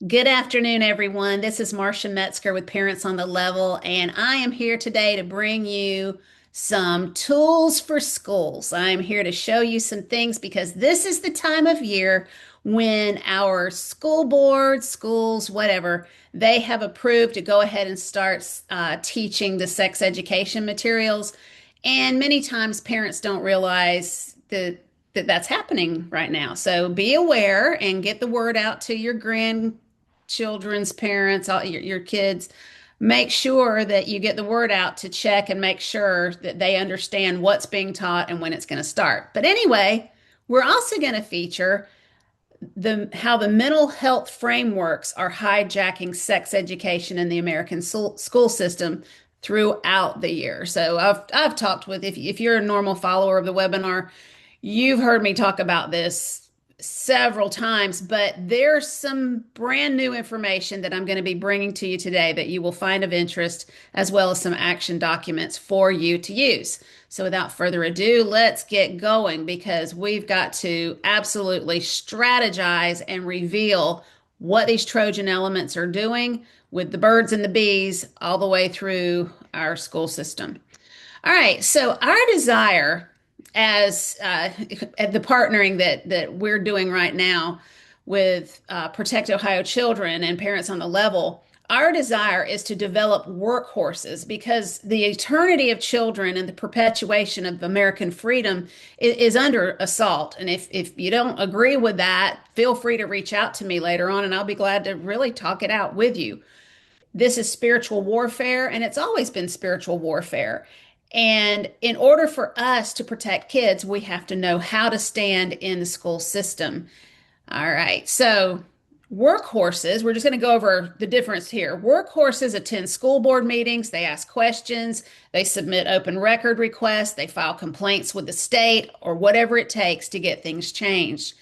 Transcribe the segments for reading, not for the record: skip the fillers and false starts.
Good afternoon, everyone. This is Marcia Metzger with Parents on the Level, and I am here today to bring you some tools for schools. I am here to show you some things because this is the time of year when our school boards, schools, whatever, they have approved to go ahead and start teaching the sex education materials. And many times parents don't realize that that's happening right now. So be aware and get the word out to your grandchildren's parents, all your kids. Make sure that you get the word out to check and make sure that they understand what's being taught and when it's going to start. But anyway, we're also going to feature the how the mental health frameworks are hijacking sex education in the American school system throughout the year. So I've talked with if you're a normal follower of the webinar, you've heard me talk about this several times, but there's some brand new information that I'm going to be bringing to you today that you will find of interest, as well as some action documents for you to use. So without further ado, let's get going because we've got to absolutely strategize and reveal what these Trojan elements are doing with the birds and the bees all the way through our school system. All right, so our desire as the partnering that we're doing right now with Protect Ohio Children and Parents on the Level, our desire is to develop workhorses because the eternity of children and the perpetuation of American freedom is under assault. And if you don't agree with that, feel free to reach out to me later on, and I'll be glad to really talk it out with you. This is spiritual warfare, and it's always been spiritual warfare. And in order for us to protect kids, we have to know how to stand in the school system. All right. So, workhorses, we're just going to go over the difference here. Workhorses attend school board meetings, they ask questions, they submit open record requests, they file complaints with the state or whatever it takes to get things changed.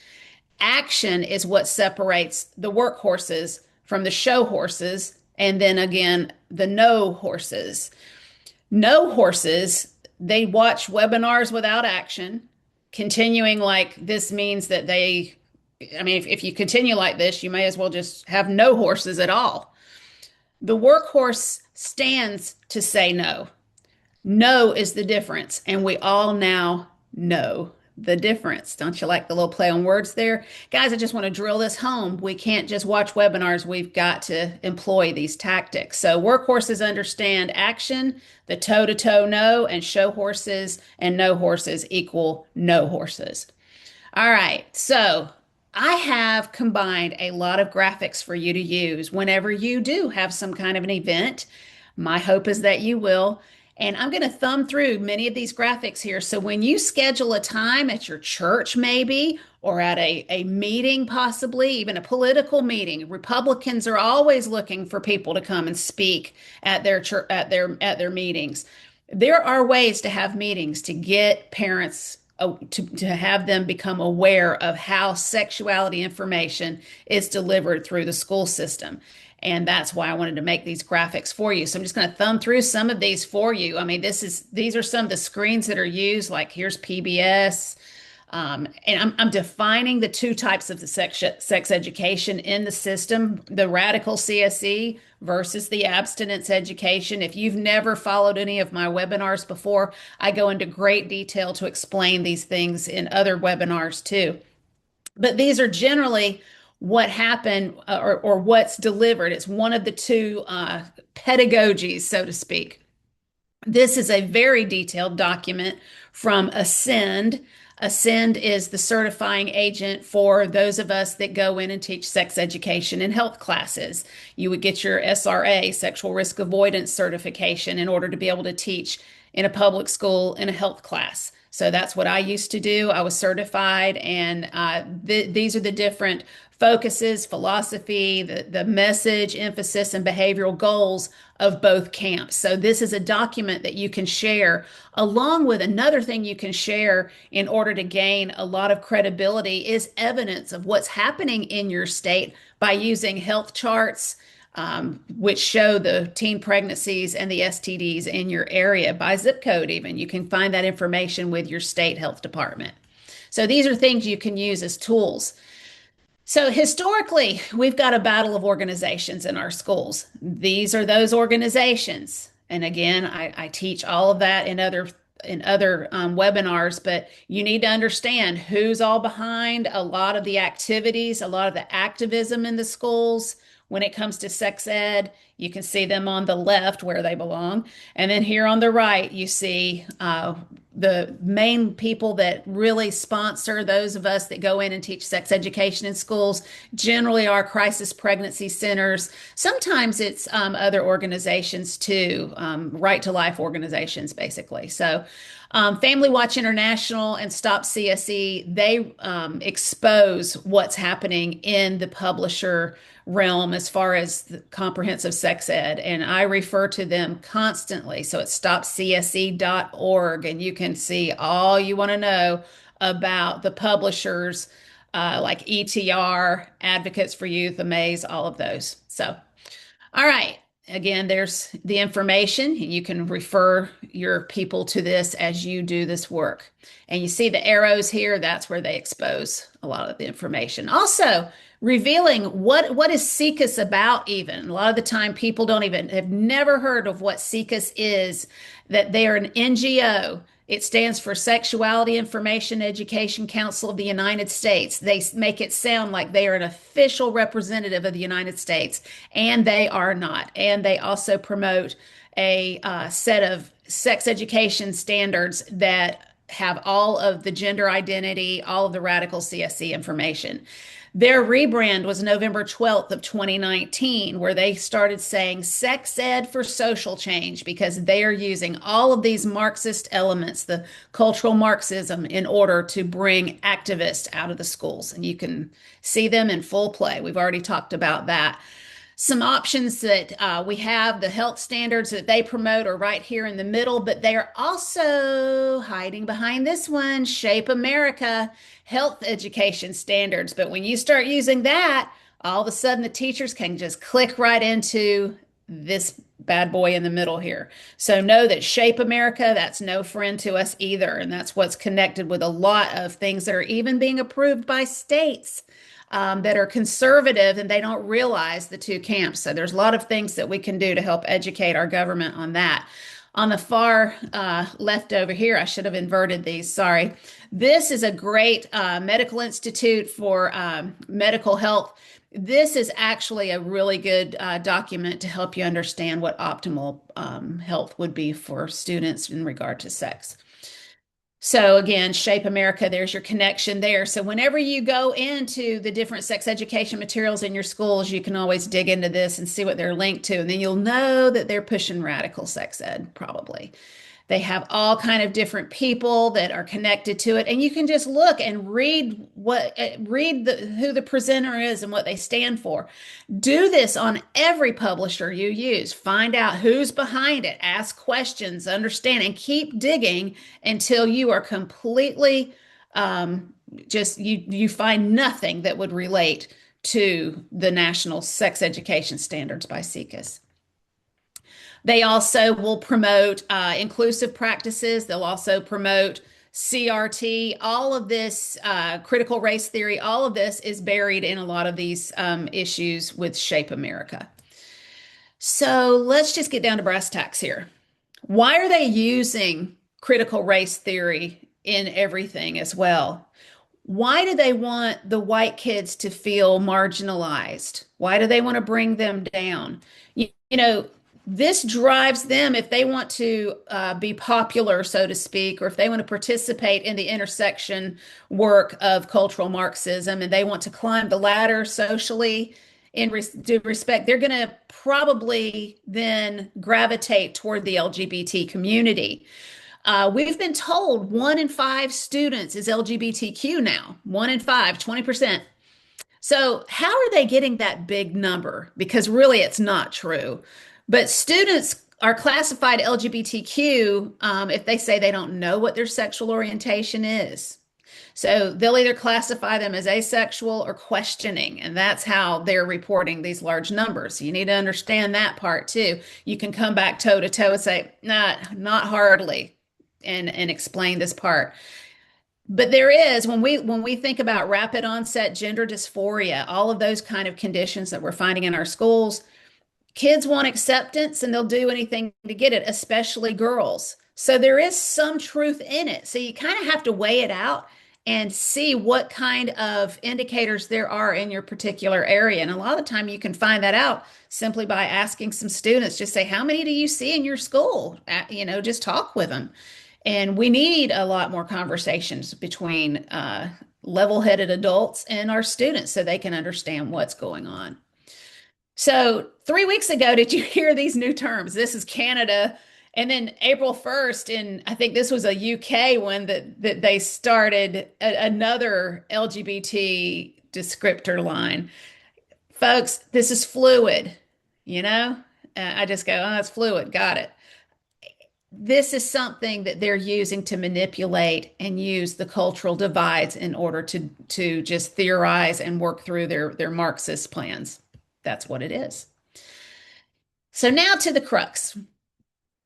Action is what separates the workhorses from the show horses, and then again, the no horses. No horses, they watch webinars without action. Continuing like this means that I mean, if you continue like this, you may as well just have no horses at all. The workhorse stands to say no. No is the difference, and we all now know the difference. Don't you like the little play on words there? Guys, I just want to drill this home. We can't just watch webinars. We've got to employ these tactics. So workhorses understand action, the toe-to-toe no, and show horses and no horses equal no horses. All right, so I have combined a lot of graphics for you to use whenever you do have some kind of an event. My hope is that you will. And I'm going to thumb through many of these graphics here. So when you schedule a time at your church, maybe, or at a meeting, possibly, even a political meeting, Republicans are always looking for people to come and speak at their church, at their meetings. There are ways to have meetings to get parents to have them become aware of how sexuality information is delivered through the school system. And that's why I wanted to make these graphics for you. So I'm just going to thumb through some of these for you. I mean, these are some of the screens that are used, like here's PBS. And I'm defining the two types of the sex education in the system, the radical CSE versus the abstinence education. If you've never followed any of my webinars before, I go into great detail to explain these things in other webinars too. But these are generally what happened or what's delivered. It's one of the two pedagogies, so to speak. This is a very detailed document from Ascend. Ascend is the certifying agent for those of us that go in and teach sex education and health classes. You would get your SRA, sexual risk avoidance certification, in order to be able to teach in a public school in a health class. So that's what I used to do. I was certified, and these are the different focuses, philosophy, the message, emphasis, and behavioral goals of both camps. So this is a document that you can share, along with another thing you can share in order to gain a lot of credibility is evidence of what's happening in your state by using health charts, which show the teen pregnancies and the STDs in your area by zip code, even. You can find that information with your state health department. So these are things you can use as tools. So historically, we've got a battle of organizations in our schools. These are those organizations. And again, I teach all of that in other webinars, but you need to understand who's all behind a lot of the activities, a lot of the activism in the schools. When it comes to sex ed, you can see them on the left where they belong. And then here on the right, you see the main people that really sponsor those of us that go in and teach sex education in schools generally are crisis pregnancy centers. Sometimes it's other organizations too, right to life organizations, basically. So, Family Watch International and Stop CSE, they expose what's happening in the publisher realm as far as the comprehensive sex ed. And I refer to them constantly. So it's stopcse.org, and you can see all you want to know about the publishers like ETR, Advocates for Youth, Amaze, all of those. So, all right. Again, there's the information. You can refer your people to this as you do this work. And you see the arrows here, that's where they expose a lot of the information. Also, revealing what is SECUS about even. A lot of the time people don't even have never heard of what SECUS is, that they are an NGO. It stands for Sexuality Information Education Council of the United States. They make it sound like they are an official representative of the United States, and they are not. And they also promote a set of sex education standards that have all of the gender identity, all of the radical CSE information. Their rebrand was November 12th of 2019, where they started saying sex ed for social change because they are using all of these Marxist elements, the cultural Marxism, in order to bring activists out of the schools. And you can see them in full play. We've already talked about that. Some options that we have, the health standards that they promote are right here in the middle, but they are also hiding behind this one, Shape America, health education standards. But when you start using that, all of a sudden the teachers can just click right into this bad boy in the middle here. So know that Shape America, that's no friend to us either. And that's what's connected with a lot of things that are even being approved by states that are conservative, and they don't realize the two camps. So there's a lot of things that we can do to help educate our government on that. On the far left over here, I should have inverted these, sorry. This is a great medical institute for medical health. This is actually a really good document to help you understand what optimal health would be for students in regard to sex. So again, Shape America, there's your connection there. So whenever you go into the different sex education materials in your schools, you can always dig into this and see what they're linked to. And then you'll know that they're pushing radical sex ed, probably. They have all kind of different people that are connected to it, and you can just look and read who the presenter is and what they stand for. Do this on every publisher you use. Find out who's behind it. Ask questions, understand, and keep digging until you are completely just you find nothing that would relate to the National Sex Education Standards by SECUS. They also will promote inclusive practices. They'll also promote CRT. All of this critical race theory, all of this is buried in a lot of these issues with Shape America. So let's just get down to brass tacks here. Why are they using critical race theory in everything as well? Why do they want the white kids to feel marginalized? Why do they want to bring them down? You know, this drives them if they want to be popular, so to speak, or if they want to participate in the intersection work of cultural Marxism and they want to climb the ladder socially in due respect, they're going to probably then gravitate toward the LGBT community. We've been told 1 in 5 students is LGBTQ now, 1 in 5, 20%. So, how are they getting that big number? Because really, it's not true. But students are classified LGBTQ if they say they don't know what their sexual orientation is. So, they'll either classify them as asexual or questioning, and that's how they're reporting these large numbers. You need to understand that part too. You can come back toe to toe and say, nah, not hardly, and explain this part. But there is when we think about rapid onset gender dysphoria, all of those kind of conditions that we're finding in our schools, kids want acceptance and they'll do anything to get it, especially girls. So there is some truth in it. So you kind of have to weigh it out and see what kind of indicators there are in your particular area. And a lot of the time you can find that out simply by asking some students, just say, how many do you see in your school? Just talk with them. And we need a lot more conversations between level-headed adults and our students so they can understand what's going on. So 3 weeks ago, did you hear these new terms? This is Canada. And then April 1st, and I think this was a UK one that they started another LGBT descriptor line. Folks, this is fluid, you know? I just go, oh, it's fluid. Got it. This is something that they're using to manipulate and use the cultural divides in order to just theorize and work through their Marxist plans. That's what it is. So now to the crux.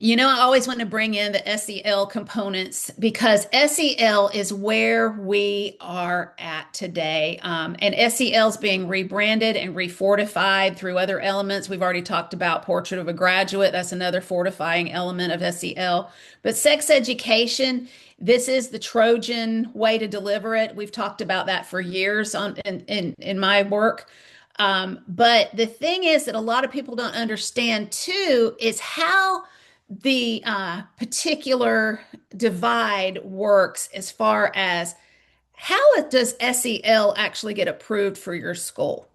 I always want to bring in the SEL components because SEL is where we are at today. And SEL is being rebranded and refortified through other elements. We've already talked about Portrait of a Graduate. That's another fortifying element of SEL. But sex education, this is the Trojan way to deliver it. We've talked about that for years in my work. But the thing is that a lot of people don't understand too is how the particular divide works as far as how does SEL actually get approved for your school?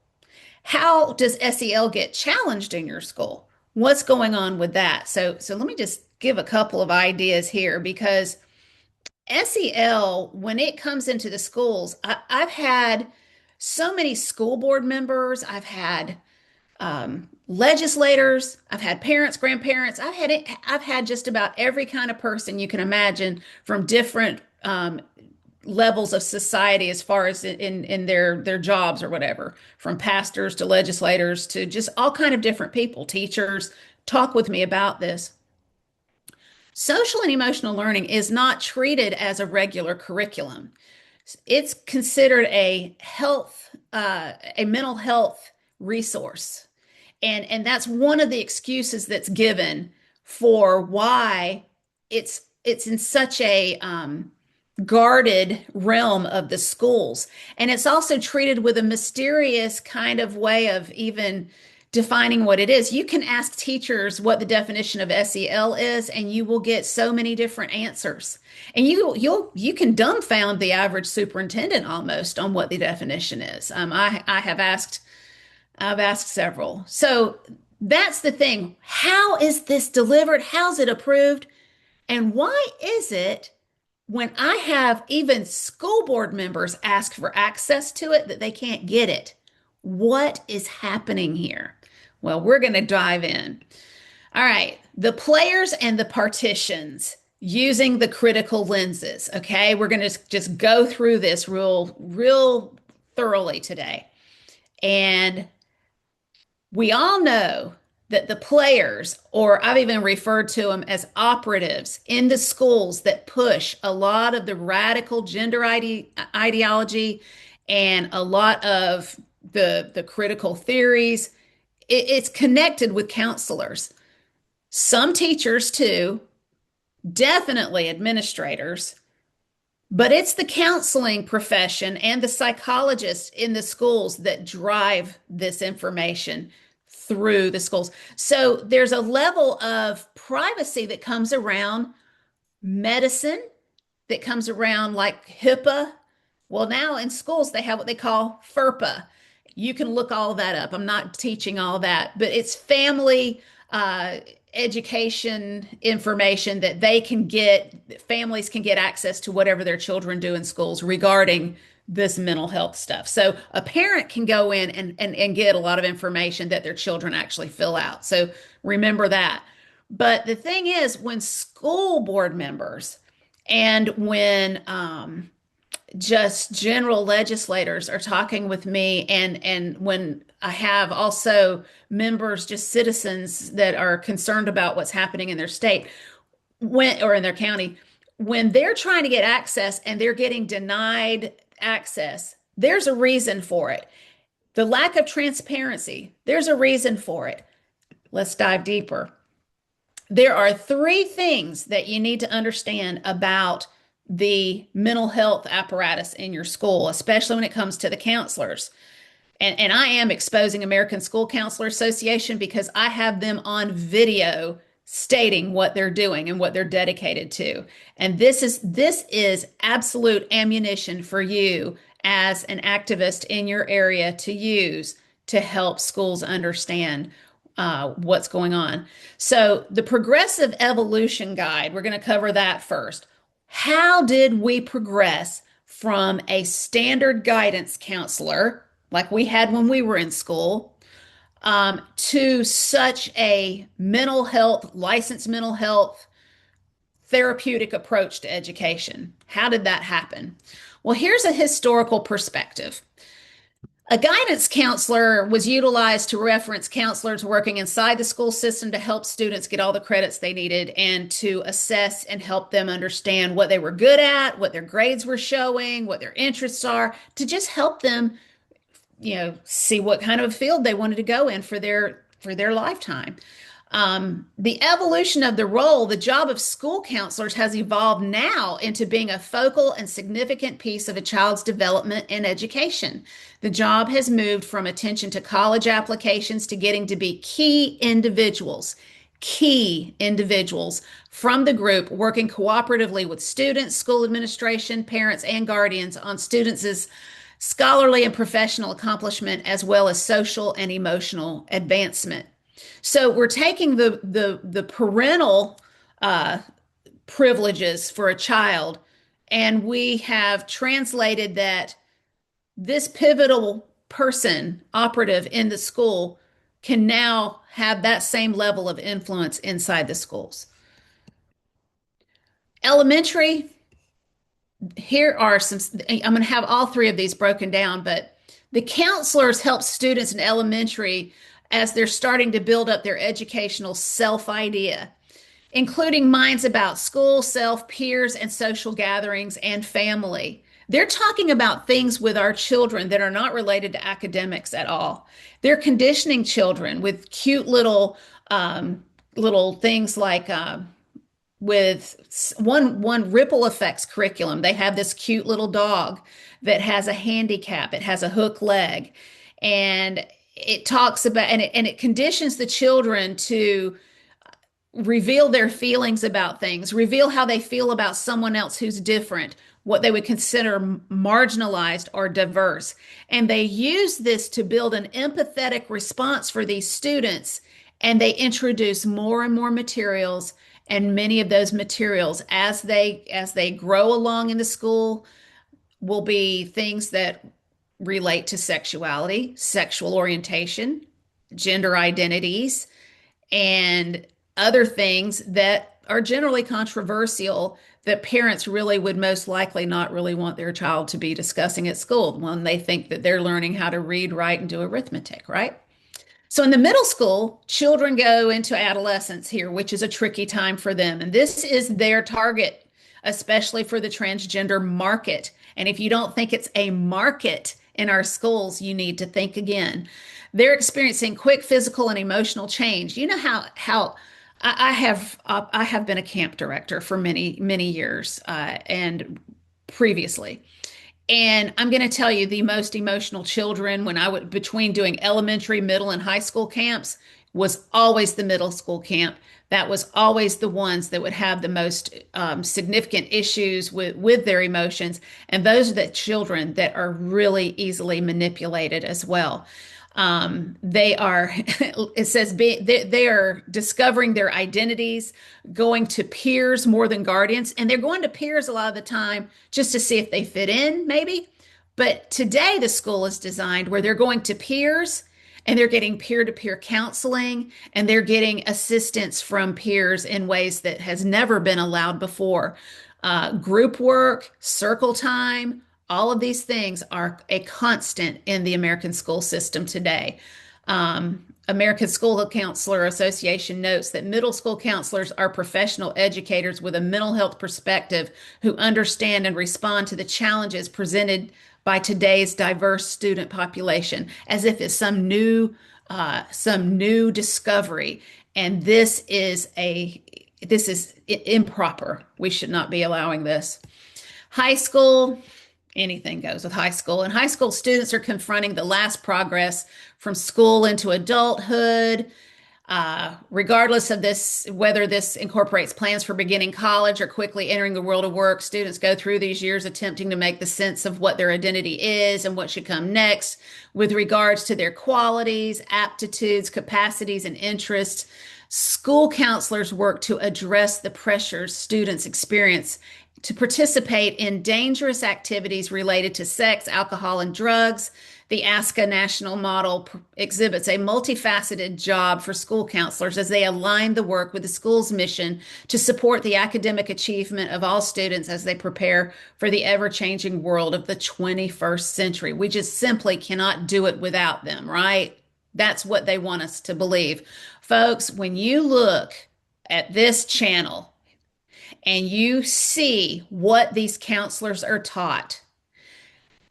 How does SEL get challenged in your school? What's going on with that? So let me just give a couple of ideas here because SEL, when it comes into the schools, I've had so many school board members, I've had legislators, I've had parents, grandparents, I've had just about every kind of person you can imagine from different levels of society as far as in their jobs or whatever, from pastors to legislators to just all kind of different people, teachers, talk with me about this. Social and emotional learning is not treated as a regular curriculum. It's considered a mental health resource. And that's one of the excuses that's given for why it's in such a guarded realm of the schools. And it's also treated with a mysterious kind of way of even defining what it is. You can ask teachers what the definition of SEL is, and you will get so many different answers. And you can dumbfound the average superintendent almost on what the definition is. I've asked several. So that's the thing. How is this delivered? How's it approved? And why is it when I have even school board members ask for access to it that they can't get it? What is happening here? Well, we're going to dive in. All right, the players and the partitions using the critical lenses. Okay, we're going to just go through this real thoroughly today. And we all know that the players, or I've even referred to them as operatives in the schools that push a lot of the radical gender ideology and a lot of the critical theories, it's connected with counselors. Some teachers too, definitely administrators, but it's the counseling profession and the psychologists in the schools that drive this information through the schools. So there's a level of privacy that comes around medicine, that comes around like HIPAA. Well, now in schools, they have what they call FERPA. You can look all that up. I'm not teaching all that, but it's family education information that they can get, families can get access to whatever their children do in schools regarding this mental health stuff. So a parent can go in and get a lot of information that their children actually fill out. So remember that. But the thing is, when school board members and when just general legislators are talking with me, and when I have also members, just citizens that are concerned about what's happening in their state, when or in their county, when they're trying to get access and they're getting denied access, there's a reason for it. The lack of transparency, there's a reason for it. Let's dive deeper. There are three things that you need to understand about the mental health apparatus in your school, especially when it comes to the counselors. And I am exposing American School Counselor Association because I have them on video stating what they're doing and what they're dedicated to. And this is absolute ammunition for you as an activist in your area to use to help schools understand what's going on. So the progressive evolution guide, we're going to cover that first. How did we progress from a standard guidance counselor like we had when we were in school, to such a mental health, licensed mental health therapeutic approach to education? How did that happen? Well, here's a historical perspective. A guidance counselor was utilized to reference counselors working inside the school system to help students get all the credits they needed and to assess and help them understand what they were good at, what their grades were showing, what their interests are, to just help them, see what kind of field they wanted to go in for their lifetime. The evolution of the role, the job of school counselors has evolved now into being a focal and significant piece of a child's development and education. The job has moved from attention to college applications to getting to be key individuals from the group working cooperatively with students, school administration, parents, and guardians on students' scholarly and professional accomplishment as well as social and emotional advancement. So we're taking the parental privileges for a child, and we have translated that this pivotal person, operative in the school, can now have that same level of influence inside the schools. Elementary, here are some, I'm going to have all three of these broken down, but the counselors help students in elementary as they're starting to build up their educational self idea, including minds about school, self, peers, and social gatherings and family. They're talking about things with our children that are not related to academics at all. They're conditioning children with cute little things like with one ripple effects curriculum. They have this cute little dog that has a handicap. It has a hook leg, and it talks about and it conditions the children to reveal their feelings about things, reveal how they feel about someone else who's different, what they would consider marginalized or diverse. And they use this to build an empathetic response for these students. And they introduce more and more materials. And many of those materials, as they grow along in the school, will be things that relate to sexuality, sexual orientation, gender identities, and other things that are generally controversial that parents really would most likely not really want their child to be discussing at school when they think that they're learning how to read, write, and do arithmetic, right? So in the middle school, children go into adolescence here, which is a tricky time for them. And this is their target, especially for the transgender market. And if you don't think it's a market in our schools, you need to think again. They're experiencing quick physical and emotional change. You know how I have been a camp director for many years, and previously. And I'm going to tell you, the most emotional children when I would between doing elementary, middle, and high school camps was always the middle school camp. That was always the ones that would have the most significant issues with their emotions. And those are the children that are really easily manipulated as well. They are, it says, they are discovering their identities, going to peers more than guardians. And they're going to peers a lot of the time just to see if they fit in, maybe. But today, the school is designed where they're going to peers and they're getting peer-to-peer counseling and they're getting assistance from peers in ways that has never been allowed before. Group work, circle time, all of these things are a constant in the American school system today. American School Counselor Association notes that middle school counselors are professional educators with a mental health perspective who understand and respond to the challenges presented by today's diverse student population, as if it's some new discovery. And this is improper. We should not be allowing this. High school, anything goes with high school. And high school students are confronting the last progress from school into adulthood. Regardless of this, whether this incorporates plans for beginning college or quickly entering the world of work, students go through these years attempting to make the sense of what their identity is and what should come next with regards to their qualities, aptitudes, capacities, and interests. School counselors work to address the pressures students experience to participate in dangerous activities related to sex, alcohol, and drugs. The ASCA national model exhibits a multifaceted job for school counselors as they align the work with the school's mission to support the academic achievement of all students as they prepare for the ever-changing world of the 21st century. We just simply cannot do it without them, right? That's what they want us to believe. Folks, when you look at this channel and you see what these counselors are taught,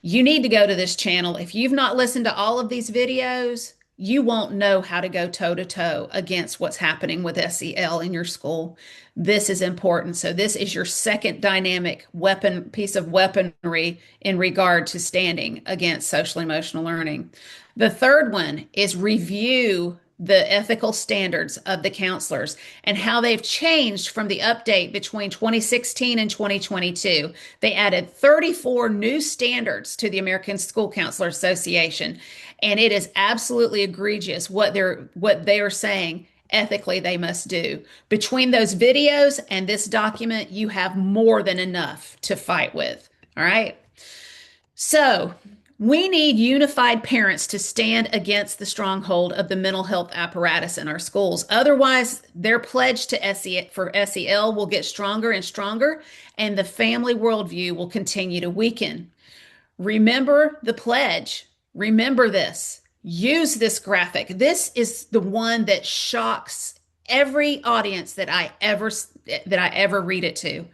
you need to go to this channel. If you've not listened to all of these videos, you won't know how to go toe to toe against what's happening with SEL in your school. This is important. So this is your second dynamic piece of weaponry in regard to standing against social emotional learning. The third one is review the ethical standards of the counselors and how they've changed from the update between 2016 and 2022. They added 34 new standards to the American School Counselor Association, and it is absolutely egregious what they are saying ethically they must do. Between those videos and this document, you have more than enough to fight with. All right. So we need unified parents to stand against the stronghold of the mental health apparatus in our schools. Otherwise, their pledge to SEL will get stronger and stronger, and the family worldview will continue to weaken. Remember the pledge. Remember this. Use this graphic. This is the one that shocks every audience that I ever read it to.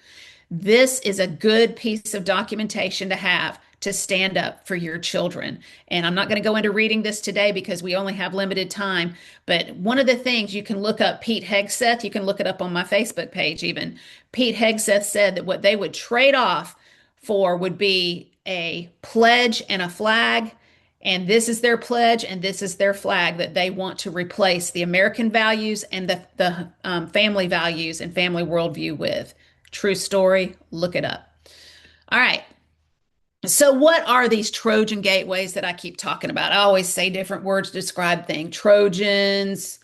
This is a good piece of documentation to have to stand up for your children. And I'm not going to go into reading this today because we only have limited time. But one of the things you can look up, Pete Hegseth, you can look it up on my Facebook page even. Pete Hegseth said that what they would trade off for would be a pledge and a flag. And this is their pledge and this is their flag that they want to replace the American values and the family values and family worldview with. True story. Look it up. All right. So what are these Trojan gateways that I keep talking about? I always say different words to describe things. Trojans,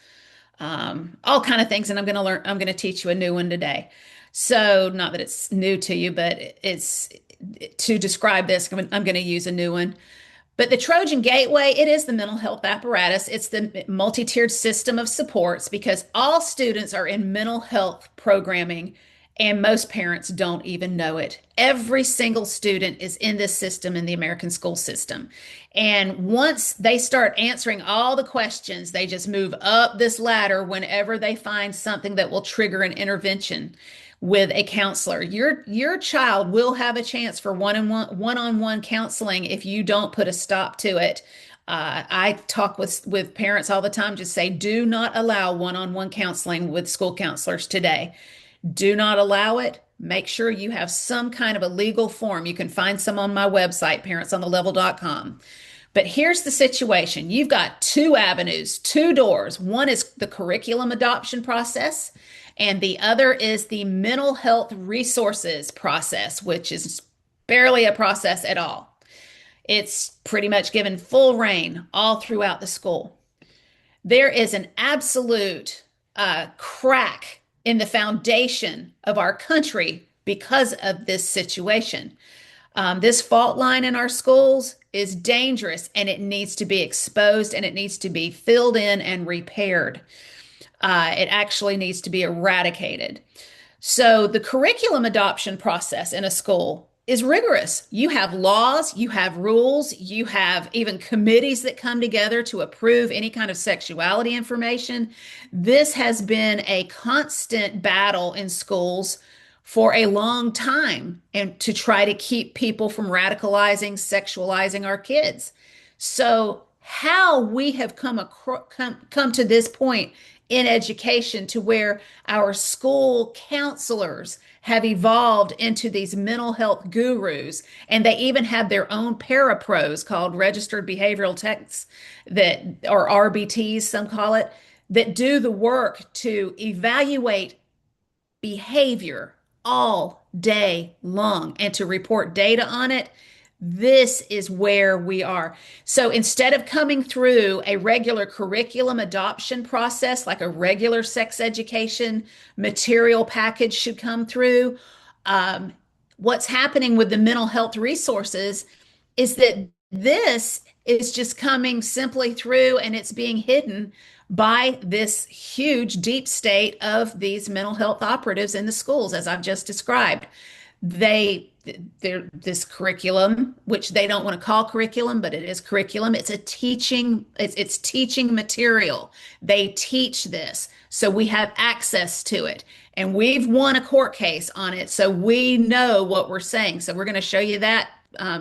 all kind of things. And I'm going to teach you a new one today. So not that it's new to you, but it's to describe this, I'm going to use a new one. But the Trojan Gateway, it is the mental health apparatus. It's the multi-tiered system of supports because all students are in mental health programming and most parents don't even know it. Every single student is in this system in the American school system. And once they start answering all the questions, they just move up this ladder whenever they find something that will trigger an intervention with a counselor. Your child will have a chance for one-on-one counseling if you don't put a stop to it. I talk with parents all the time, just say, do not allow one-on-one counseling with school counselors today. Do not allow it. Make sure you have some kind of a legal form. You can find some on my website, parentsonthelevel.com. But here's the situation. You've got two avenues, two doors. One is the curriculum adoption process, and the other is the mental health resources process, which is barely a process at all. It's pretty much given full reign all throughout the school. There is an absolute crack in the foundation of our country because of this situation. This fault line in our schools is dangerous and it needs to be exposed and it needs to be filled in and repaired. It actually needs to be eradicated. So the curriculum adoption process in a school is rigorous. You have laws, you have rules, you have even committees that come together to approve any kind of sexuality information. This has been a constant battle in schools for a long time and to try to keep people from radicalizing, sexualizing our kids. So, how we have come to this point in education to where our school counselors have evolved into these mental health gurus, and they even have their own parapros called registered behavioral techs that, or RBTs, some call it, that do the work to evaluate behavior all day long and to report data on it. This is where we are. So instead of coming through a regular curriculum adoption process, like a regular sex education material package should come through, um, what's happening with the mental health resources is that this is just coming simply through and it's being hidden by this huge deep state of these mental health operatives in the schools, as I've just described. They they're this curriculum, which they don't want to call curriculum, but it is curriculum. It's a teaching, it's teaching material. They teach this, so we have access to it. And we've won a court case on it, so we know what we're saying. So we're going to show you that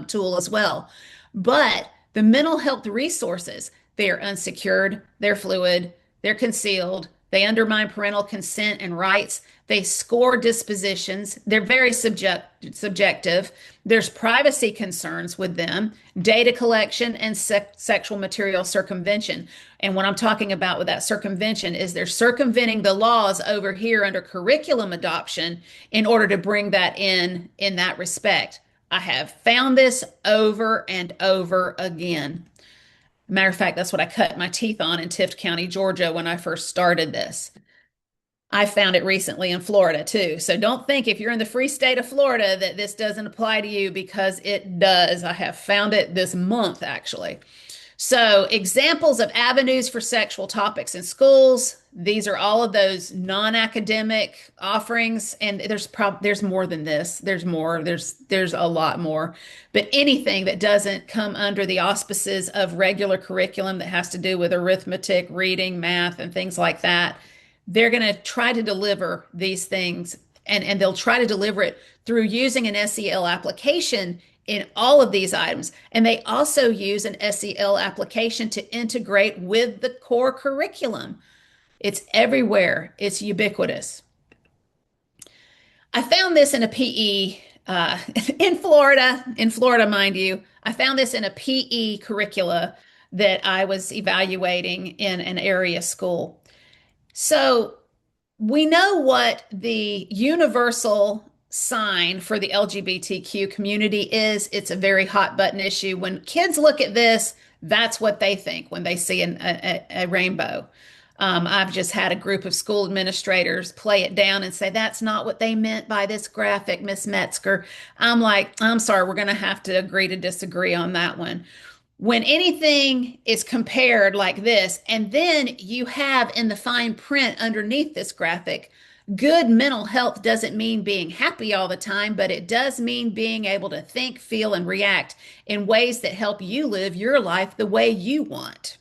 tool as well. But the mental health resources, they are unsecured, they're fluid, they're concealed, they undermine parental consent and rights. They score dispositions. They're very subjective. There's privacy concerns with them, data collection, and sexual material circumvention. And what I'm talking about with that circumvention is they're circumventing the laws over here under curriculum adoption in order to bring that in that respect. I have found this over and over again. Matter of fact, that's what I cut my teeth on in Tift County, Georgia, when I first started this. I found it recently in Florida too. So don't think if you're in the free state of Florida that this doesn't apply to you, because it does. I have found it this month, actually. So, examples of avenues for sexual topics in schools. These are all of those non-academic offerings, and there's more than this. There's more. There's a lot more. But anything that doesn't come under the auspices of regular curriculum that has to do with arithmetic, reading, math, and things like that, they're going to try to deliver these things, and they'll try to deliver it through using an SEL application in all of these items. And they also use an SEL application to integrate with the core curriculum. It's everywhere, it's ubiquitous. I found this in a PE in Florida, mind you. I found this in a PE curricula that I was evaluating in an area school. So we know what the universal sign for the LGBTQ community is. It's a very hot button issue. When kids look at this, that's what they think when they see a rainbow. I've just had a group of school administrators play it down and say, that's not what they meant by this graphic, Miss Metzger. I'm like, I'm sorry, we're going to have to agree to disagree on that one. When anything is compared like this, and then you have in the fine print underneath this graphic, good mental health doesn't mean being happy all the time, but it does mean being able to think, feel, and react in ways that help you live your life the way you want.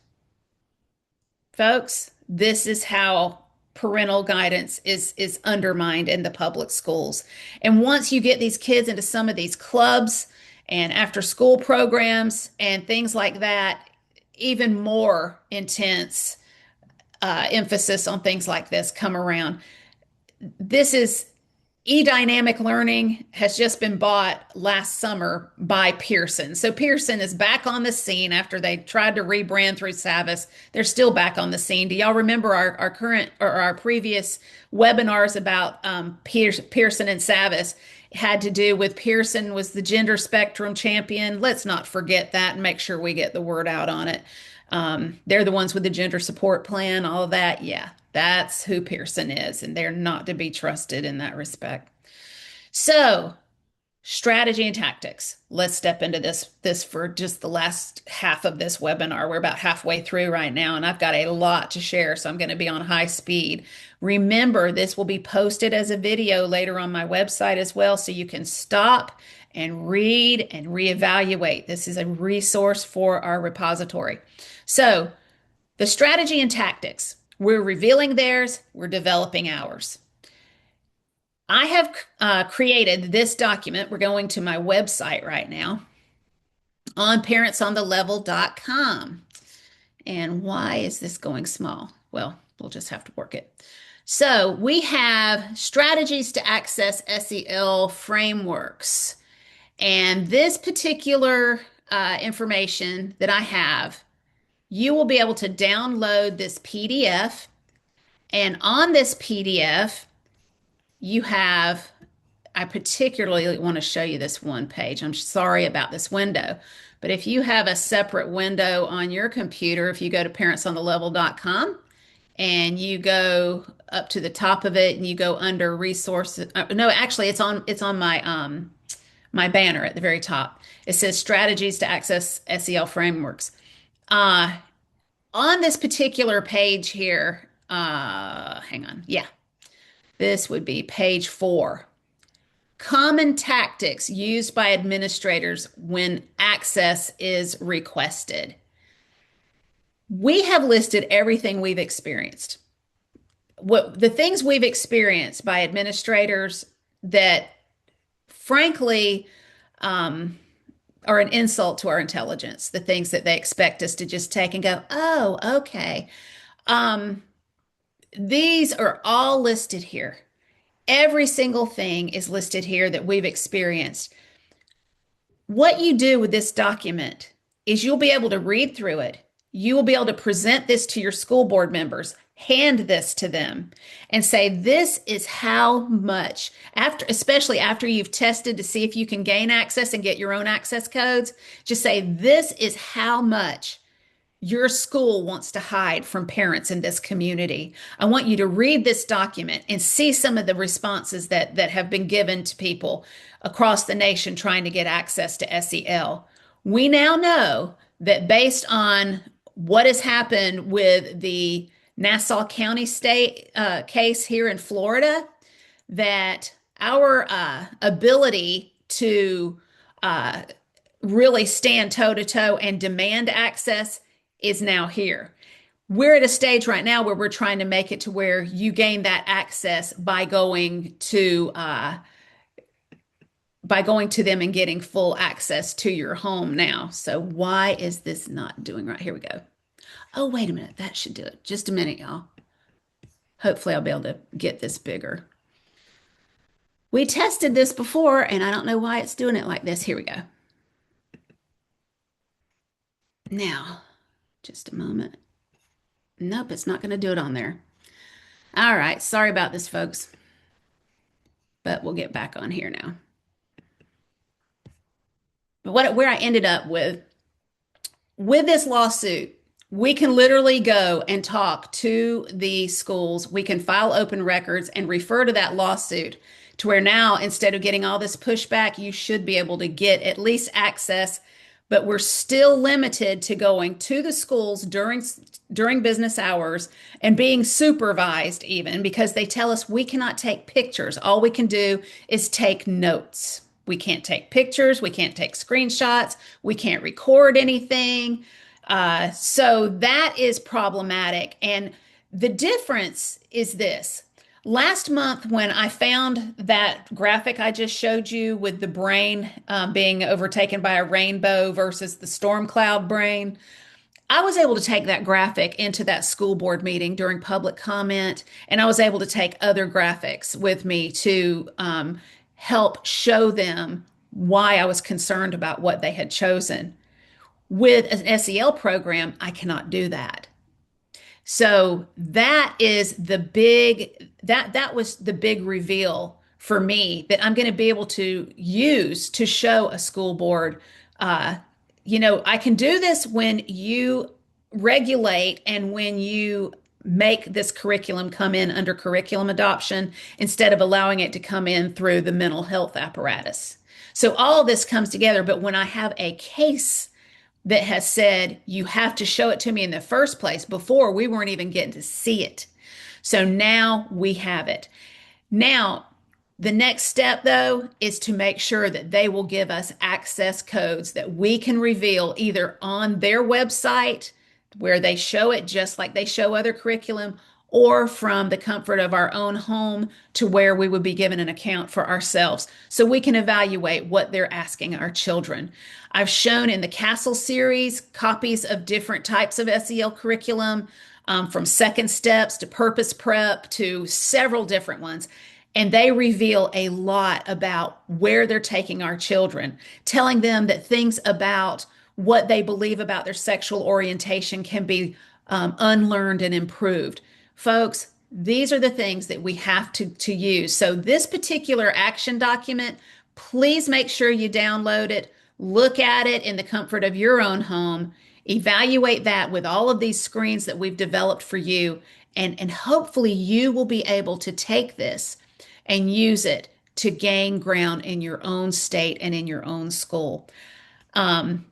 Folks, this is how parental guidance is undermined in the public schools. And once you get these kids into some of these clubs and after school programs and things like that, even more intense emphasis on things like this come around. This is E-Dynamic Learning has just been bought last summer by Pearson. So Pearson is back on the scene after they tried to rebrand through Savvis. They're still back on the scene. Do y'all remember our current or our previous webinars about Pearson and Savvis? It had to do with Pearson was the gender spectrum champion. Let's not forget that and make sure we get the word out on it. They're the ones with the gender support plan, all of that. Yeah, that's who Pearson is, and they're not to be trusted in that respect. So, strategy and tactics. Let's step into this for just the last half of this webinar. We're about halfway through right now, and I've got a lot to share, so I'm going to be on high speed. Remember, this will be posted as a video later on my website as well, so you can stop and read and reevaluate. This is a resource for our repository. So, the strategy and tactics, we're revealing theirs, we're developing ours. I have created this document. We're going to my website right now on parentsonthelevel.com. And why is this going small? Well, we'll just have to work it. So we have strategies to access SEL frameworks. And this particular information that I have, you will be able to download this PDF. And on this PDF, you have, I particularly want to show you this one page. I'm sorry about this window, but if you have a separate window on your computer, if you go to parentsonthelevel.com and you go up to the top of it and you go under resources, no, actually it's on my banner at the very top. It says strategies to access SEL frameworks. On this particular page here, hang on. Yeah, this would be page 4. Common tactics used by administrators when access is requested. We have listed everything we've experienced. What the things we've experienced by administrators that frankly are an insult to our intelligence, the things that they expect us to just take and go, oh, okay. These are all listed here. Every single thing is listed here that we've experienced. What you do with this document is you'll be able to read through it. You will be able to present this to your school board members, hand this to them, and say, this is how much, especially after you've tested to see if you can gain access and get your own access codes, just say, this is how much your school wants to hide from parents in this community. I want you to read this document and see some of the responses that have been given to people across the nation trying to get access to SEL. We now know that based on what has happened with the Nassau County State case here in Florida, that our ability to really stand toe to toe and demand access is now here. We're at a stage right now where we're trying to make it to where you gain that access by going to them and getting full access to your home now. So why is this not doing right? Here we go. Oh, wait a minute. That should do it. Just a minute, y'all. Hopefully I'll be able to get this bigger. We tested this before, and I don't know why it's doing it like this. Here we go. Now, just a moment. Nope, it's not going to do it on there. All right. Sorry about this, folks. But we'll get back on here now. But where I ended up with this lawsuit, we can literally go and talk to the schools. We can file open records and refer to that lawsuit to where now, instead of getting all this pushback, you should be able to get at least access. But we're still limited to going to the schools during business hours and being supervised even because they tell us we cannot take pictures. All we can do is take notes. We can't take pictures. We can't take screenshots. We can't record anything. So that is problematic. And the difference is this. Last month, when I found that graphic I just showed you with the brain being overtaken by a rainbow versus the storm cloud brain, I was able to take that graphic into that school board meeting during public comment, and I was able to take other graphics with me to help show them why I was concerned about what they had chosen. With an SEL program, I cannot do that. So that is the big, that was the big reveal for me that I'm going to be able to use to show a school board, I can do this when you regulate and when you make this curriculum come in under curriculum adoption instead of allowing it to come in through the mental health apparatus. So all of this comes together, but when I have a case that has said, you have to show it to me in the first place. Before, we weren't even getting to see it. So now we have it. Now, The next step, though, is to make sure that they will give us access codes that we can reveal either on their website, where they show it just like they show other curriculum, or from the comfort of our own home to where we would be given an account for ourselves so we can evaluate what they're asking our children. I've shown in the Castle series copies of different types of SEL curriculum, from second steps to purpose prep to several different ones. And they reveal a lot about where they're taking our children, telling them that things about what they believe about their sexual orientation can be unlearned and improved. Folks, these are the things that we have to use. So, this particular action document, please make sure you download it, look at it in the comfort of your own home, evaluate that with all of these screens that we've developed for you, and hopefully you will be able to take this and use it to gain ground in your own state and in your own school.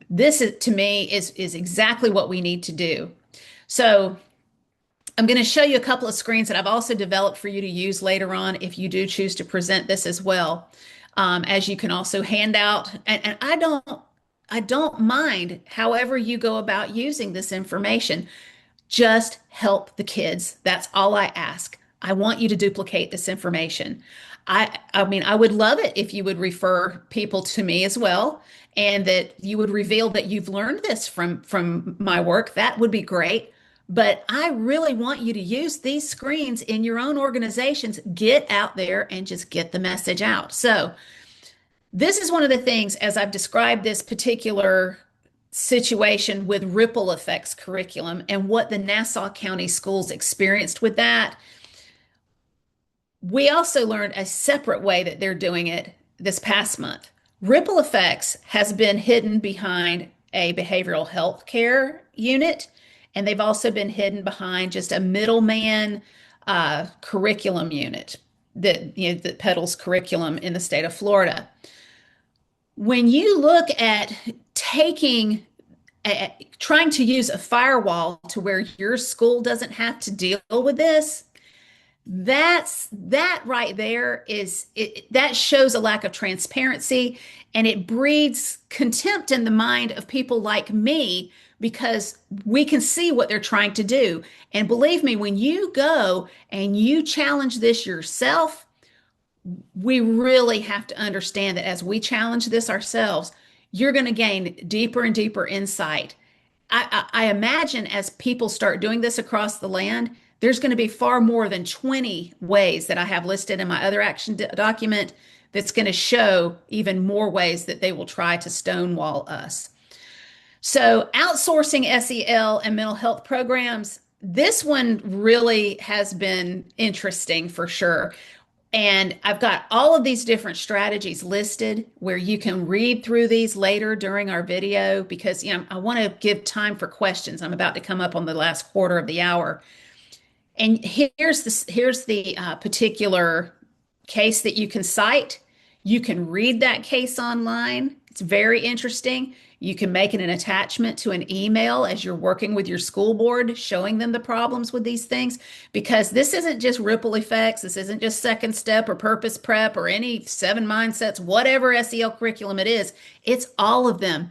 This is, to me, is exactly what we need to do. So I'm going to show you a couple of screens that I've also developed for you to use later on if you do choose to present this as well. As you can also hand out, and I don't mind however you go about using this information. Just help the kids. That's all I ask. I want you to duplicate this information. I mean, I would love it if you would refer people to me as well, and that you would reveal that you've learned this from my work. That would be great. But I really want you to use these screens in your own organizations. Get out there and just get the message out. So, this is one of the things, as I've described this particular situation with ripple effects curriculum and what the Nassau County schools experienced with that. We also learned a separate way that they're doing it this past month. Ripple effects has been hidden behind a behavioral health care unit, and they've also been hidden behind just a middleman curriculum unit that peddles curriculum in the state of Florida. When you look at trying to use a firewall to where your school doesn't have to deal with this, that right there that shows a lack of transparency, and it breeds contempt in the mind of people like me because we can see what they're trying to do. And believe me, when you go and you challenge this yourself, we really have to understand that as we challenge this ourselves, you're going to gain deeper and deeper insight. I imagine as people start doing this across the land, there's going to be far more than 20 ways that I have listed in my other action document that's going to show even more ways that they will try to stonewall us. So, outsourcing SEL and mental health programs, this one really has been interesting for sure. And I've got all of these different strategies listed where you can read through these later during our video because, I want to give time for questions. I'm about to come up on the last quarter of the hour. And here's the particular case that you can cite. You can read that case online. It's very interesting. You can make it an attachment to an email as you're working with your school board, showing them the problems with these things, because this isn't just ripple effects. This isn't just second step or purpose prep or any 7 mindsets, whatever SEL curriculum it is. It's all of them.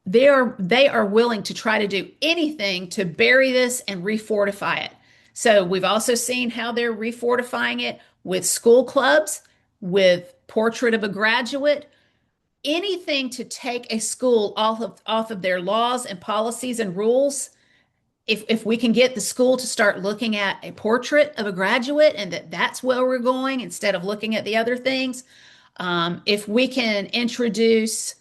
They are willing to try to do anything to bury this and refortify it. So we've also seen how they're refortifying it with school clubs, with portrait of a graduate, anything to take a school off of their laws and policies and rules. If we can get the school to start looking at a portrait of a graduate and that's where we're going instead of looking at the other things, if we can introduce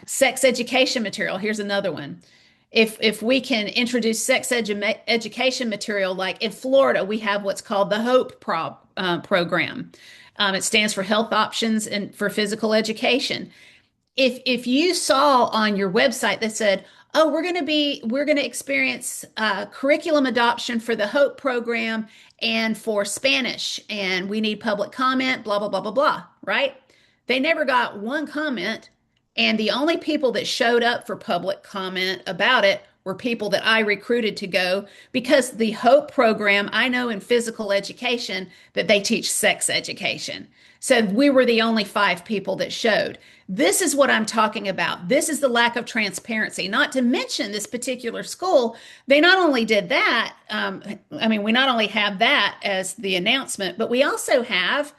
sex education material, here's another one. If we can introduce education material, like in Florida, we have what's called the HOPE program. It stands for Health Options and for Physical Education. If you saw on your website that said, "Oh, we're going to experience curriculum adoption for the HOPE program and for Spanish, and we need public comment," blah blah blah blah blah, right? They never got one comment, and the only people that showed up for public comment about it were people that I recruited to go because the HOPE program, I know in physical education that they teach sex education. So we were the only five people that showed. This is what I'm talking about. This is the lack of transparency. Not to mention this particular school, they not only did that, we not only have that as the announcement, but we also have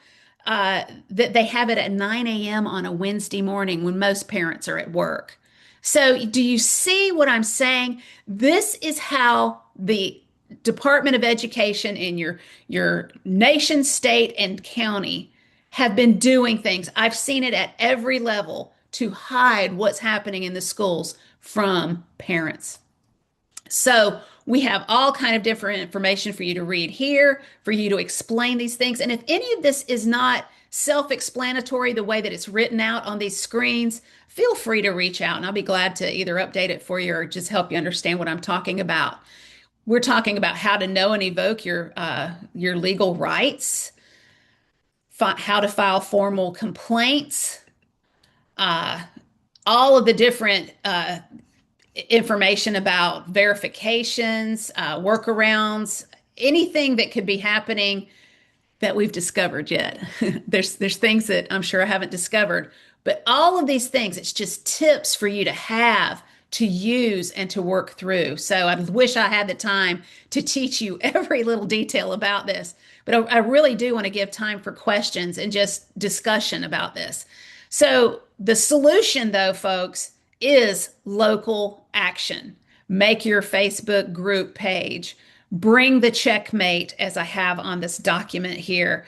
that they have it at 9 a.m. on a Wednesday morning when most parents are at work. So, do you see what I'm saying? This is how the Department of Education in your nation, state, and county have been doing things. I've seen it at every level to hide what's happening in the schools from parents. So we have all kind of different information for you to read here, for you to explain these things. And if any of this is not self-explanatory the way that it's written out on these screens, feel free to reach out and I'll be glad to either update it for you or just help you understand what I'm talking about. We're talking about how to know and evoke your legal rights, how to file formal complaints, uh, all of the different information about verifications, workarounds, anything that could be happening that we've discovered yet. There's things that I'm sure I haven't discovered, but all of these things, it's just tips for you to have, to use, and to work through. So I wish I had the time to teach you every little detail about this, but I really do want to give time for questions and just discussion about this. So the solution, though, folks, is local action. Make your Facebook group page. Bring the checkmate as I have on this document here.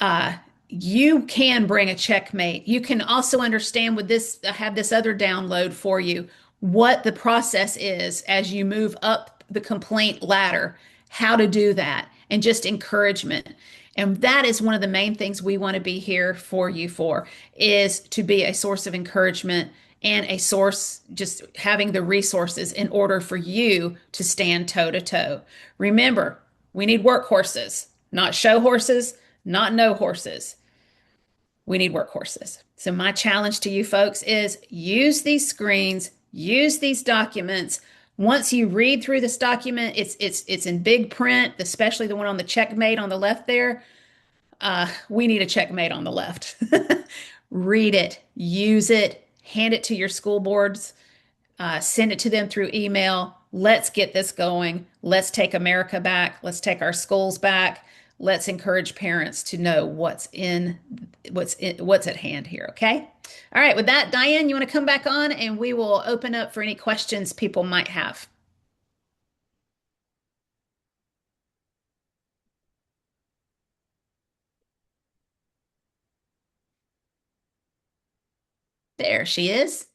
Uh, you can bring a checkmate. You can also understand with this, I have this other download for you, what the process is as you move up the complaint ladder, how to do that, and just encouragement. And that is one of the main things we want to be here for you for, is to be a source of encouragement and a source, just having the resources in order for you to stand toe to toe. Remember, we need workhorses, not show horses, not no horses. We need workhorses. So my challenge to you folks is use these screens, use these documents. Once you read through this document, it's in big print, especially the one on the checkmate on the left there. We need a checkmate on the left. Read it, use it, hand it to your school boards, send it to them through email. Let's get this going. Let's take America back. Let's take our schools back. Let's encourage parents to know what's at hand here. Okay. All right. With that, Diane, you want to come back on and we will open up for any questions people might have. There she is.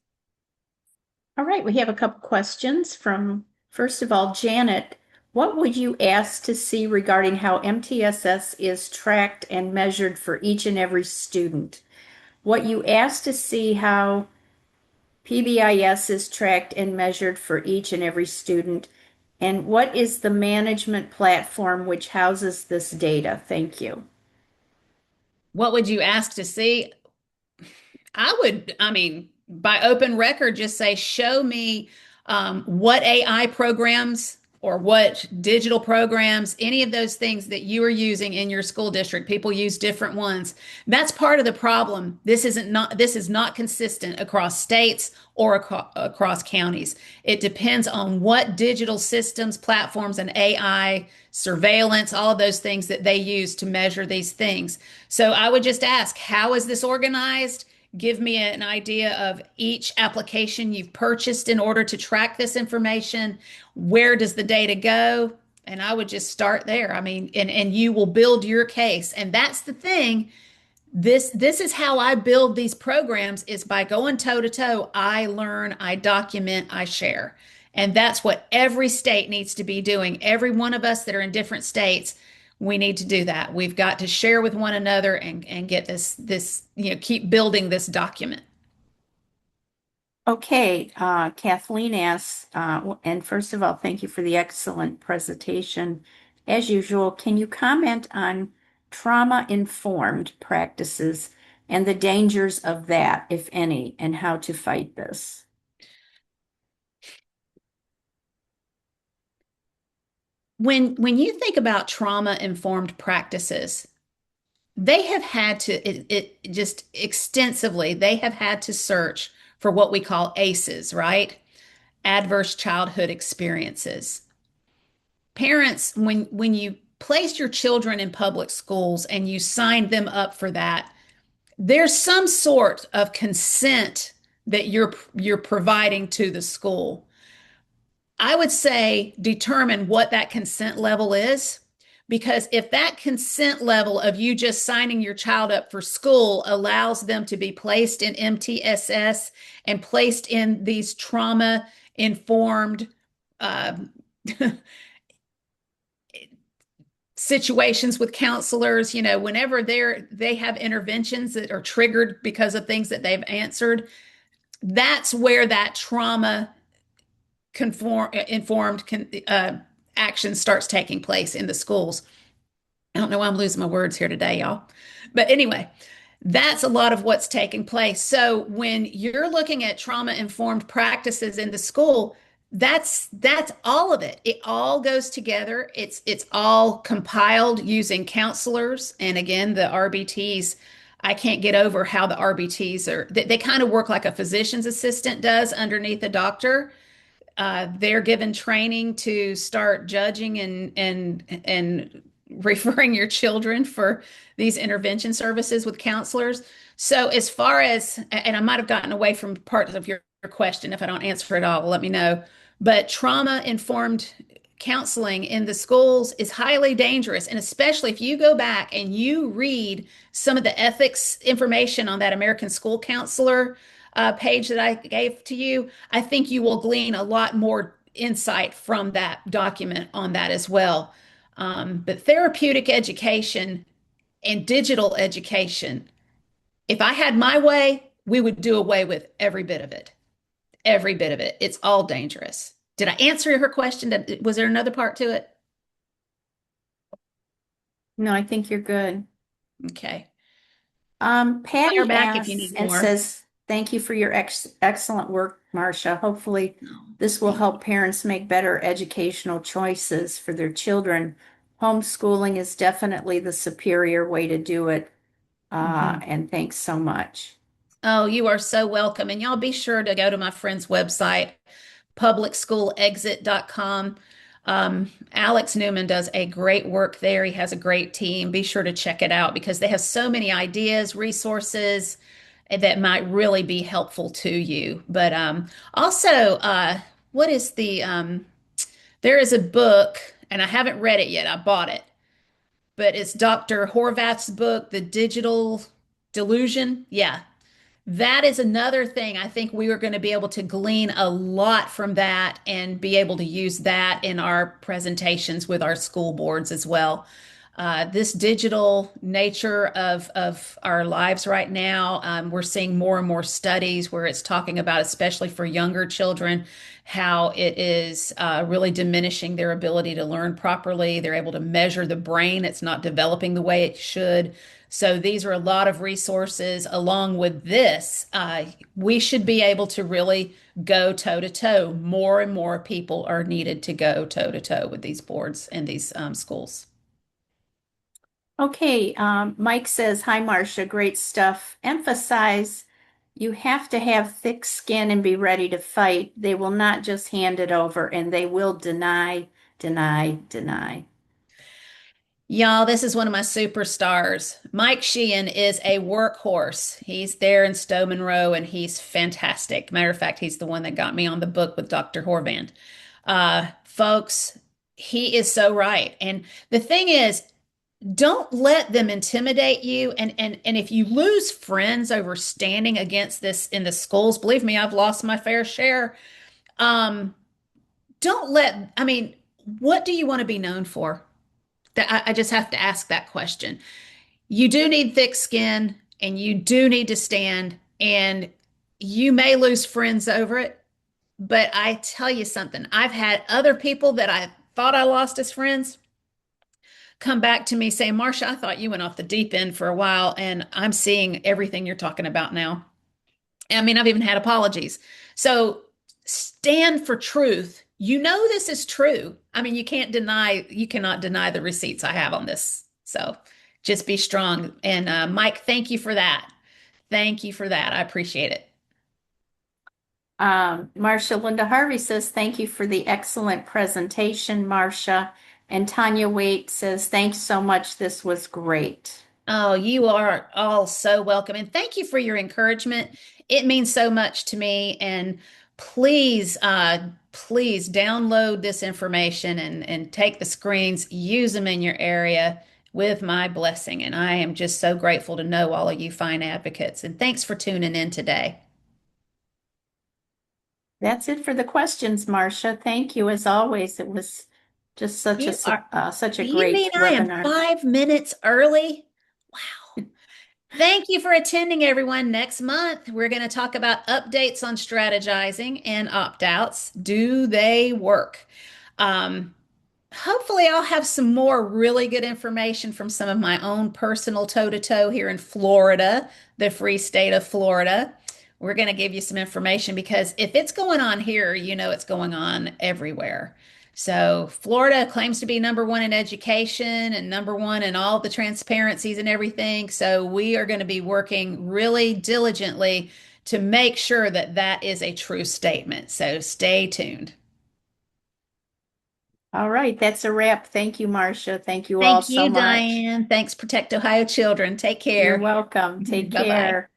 All right, we have a couple questions from, first of all, Janet. What would you ask to see regarding how MTSS is tracked and measured for each and every student? What you asked to see how PBIS is tracked and measured for each and every student, and what is the management platform which houses this data? Thank you. What would you ask to see? By open record, just say, show me what AI programs or what digital programs, any of those things that you are using in your school district. People use different ones. That's part of the problem. This is not consistent across states or across counties. It depends on what digital systems, platforms, and AI surveillance, all of those things that they use to measure these things. So I would just ask, how is this organized? Give me an idea of each application you've purchased in order to track this information. Where does the data go? And I would just start there. And you will build your case. And that's the thing. This is how I build these programs, is by going toe to toe. I learn, I document, I share. And that's what every state needs to be doing. Every one of us that are in different states, we need to do that. We've got to share with one another and get keep building this document. Okay, Kathleen asks, and first of all, thank you for the excellent presentation. As usual, can you comment on trauma-informed practices and the dangers of that, if any, and how to fight this? when you think about trauma-informed practices, they have had to it just extensively, they have had to search for what we call ACEs, right? Adverse childhood experiences. Parents, when you place your children in public schools and you sign them up for that, there's some sort of consent that you're providing to the school. I would say determine what that consent level is, because if that consent level of you just signing your child up for school allows them to be placed in MTSS and placed in these trauma informed uh, situations with counselors, whenever they have interventions that are triggered because of things that they've answered, that's where that trauma conform informed action starts taking place in the schools. I don't know why I'm losing my words here today, y'all. But anyway, that's a lot of what's taking place. So when you're looking at trauma informed practices in the school, that's all of it. It all goes together. It's all compiled using counselors. And again, the RBTs, I can't get over how the RBTs they kind of work like a physician's assistant does underneath a doctor. They're given training to start judging and referring your children for these intervention services with counselors. So as far as, and I might have gotten away from parts of your question. If I don't answer it all, let me know. But trauma informed counseling in the schools is highly dangerous. And especially if you go back and you read some of the ethics information on that American School Counselor page that I gave to you, I think you will glean a lot more insight from that document on that as well. But therapeutic education and digital education, if I had my way, we would do away with every bit of it. Every bit of it. It's all dangerous. Did I answer her question? Was there another part to it? No, I think you're good. Okay. Fire Patty back if you asks need and more. says, thank you for your excellent work, Marcia. Hopefully, Oh, this will thank help parents make better educational choices for their children. Homeschooling is definitely the superior way to do it. you. And thanks so much. Oh, you are so welcome. And y'all be sure to go to my friend's website, publicskoolexit.com. Alex Newman does a great work there. He has a great team. Be sure to check it out because they have so many ideas, resources that might really be helpful to you. But also, what is there is a book, and I haven't read it yet. I bought it, but it's Dr. Horvath's book, The Digital Delusion. Yeah, that is another thing. I think we are going to be able to glean a lot from that and be able to use that in our presentations with our school boards as well. This digital nature of our lives right now, we're seeing more and more studies where it's talking about, especially for younger children, how it is really diminishing their ability to learn properly. They're able to measure the brain, it's not developing the way it should. So these are a lot of resources. Along with this, we should be able to really go toe to toe. More and more people are needed to go toe to toe with these boards and these schools. Okay, Mike says, hi, Marcia, great stuff. Emphasize you have to have thick skin and be ready to fight. They will not just hand it over and they will deny, deny, deny. Y'all, this is one of my superstars. Mike Sheehan is a workhorse. He's there in Stowe Monroe and he's fantastic. Matter of fact, he's the one that got me on the book with Dr. Horvath. Folks, he is so right. And the thing is, don't let them intimidate you. And if you lose friends over standing against this in the schools, believe me, I've lost my fair share. Um, don't let, I mean, what do you want to be known for? That I just have to ask that question. You do need thick skin and you do need to stand, and you may lose friends over it. But I tell you something, I've had other people that I thought I lost as friends come back to me saying, Marcia, I thought you went off the deep end for a while, and I'm seeing everything you're talking about now. I mean, I've even had apologies. So stand for truth you know this is true. I mean, you cannot deny the receipts I have on this. So just be strong. And Mike, thank you for that. Thank you for that. I appreciate it. Marcia Linda Harvey says, thank you for the excellent presentation, Marcia. And Tanya Waite says, thanks so much. This was great. Oh, you are all so welcome. And thank you for your encouragement. It means so much to me. And please download this information and take the screens, use them in your area with my blessing. And I am just so grateful to know all of you fine advocates. And thanks for tuning in today. That's it for the questions, Marcia. Thank you as always. It was just such a You are, such a do you mean great I am webinar. 5 minutes early? Wow. Thank you for attending, everyone. Next month, we're going to talk about updates on strategizing and opt-outs. Do they work? Um, Hopefully, I'll have some more really good information from some of my own personal toe-to-toe here in Florida, the free state of Florida. We're going to give you some information because if it's going on here, you know it's going on everywhere. So, Florida claims to be number one in education and number one in all the transparencies and everything. So, we are going to be working really diligently to make sure that that is a true statement. So, stay tuned. All right, that's a wrap. Thank you, Marcia. Thank you all Thank so you, much. Diane. Thanks, Protect Ohio Children. Take You're care. welcome. Take Bye bye. care.